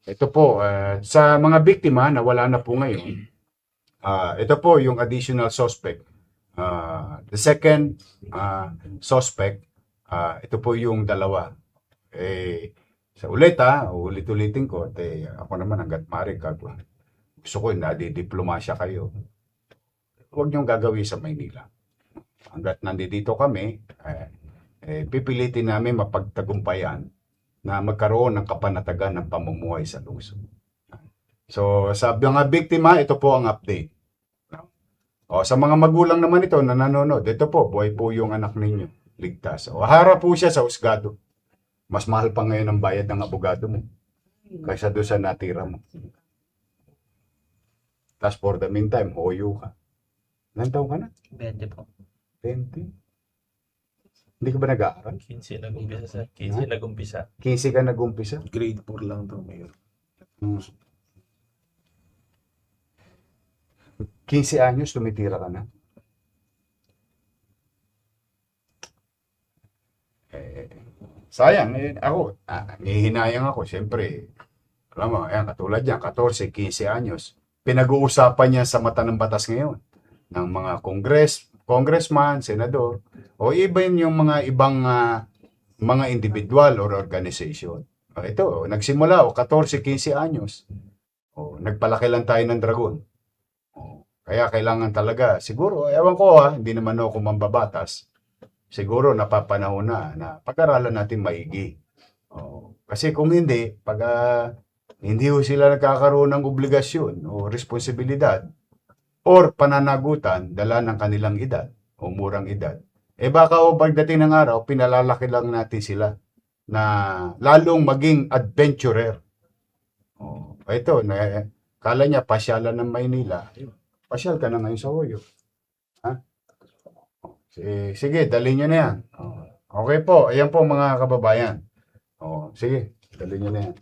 Ito po, sa mga biktima na wala na po ngayon, ito po yung additional suspect. The second suspect, ito po yung dalawa. Sa ulit-ulitin ko, ako naman hanggat maaari gusto ko nadidiplomasya kayo. Huwag niyong gagawin sa Maynila. Hanggat nandito kami, pipilitin namin mapagtagumpayan na magkaroon ng kapanatagan ng pamumuhay sa lungsod. So, sa mga biktima, ito po ang update. O, sa mga magulang naman ito na nanonood, ito po, buhay po yung anak ninyo. Ligtas. O, harap po siya sa husgado. Mas mahal pa ngayon ang bayad ng abogado mo kaysa doon sa natira mo. Tapos for the meantime, hoyo ka. Ilan taon ka na? 20 po. 20? Hindi ka ba nag-aaral? 15 nag-umpisa sir. 15 nag-umpisa. 15 ka nag-umpisa? Grade 4 lang to, Mayor. 15 anyos, tumitira ka na. Sayang, ako, hihinayang ako, siyempre, alam mo, ayan, katulad yan, 14, 15 anyos. Pinag-uusapan niya sa mata ng batas ngayon ng mga congressman, senador, o even yung mga ibang mga individual or organization. Ito, nagsimula, 14, 15 anyos. Nagpalaki lang tayo ng dragon. Kaya kailangan talaga, siguro, ewan ko hindi naman ako mambabatas. Siguro napapanahon na pag-aralan natin maigi. Kasi kung hindi, pag hindi sila nagkakaroon ng obligasyon o responsibilidad or pananagutan dala ng kanilang edad o murang edad, baka pagdating ng araw, pinalalaki lang natin sila na lalong maging adventurer. Ito, kala niya pasyalan ng Maynila. Pasyal ka na ngayon sa Hoyo. Sige, dali nyo na yan. Okay po, ayan po mga kababayan. Sige, dali nyo na yan.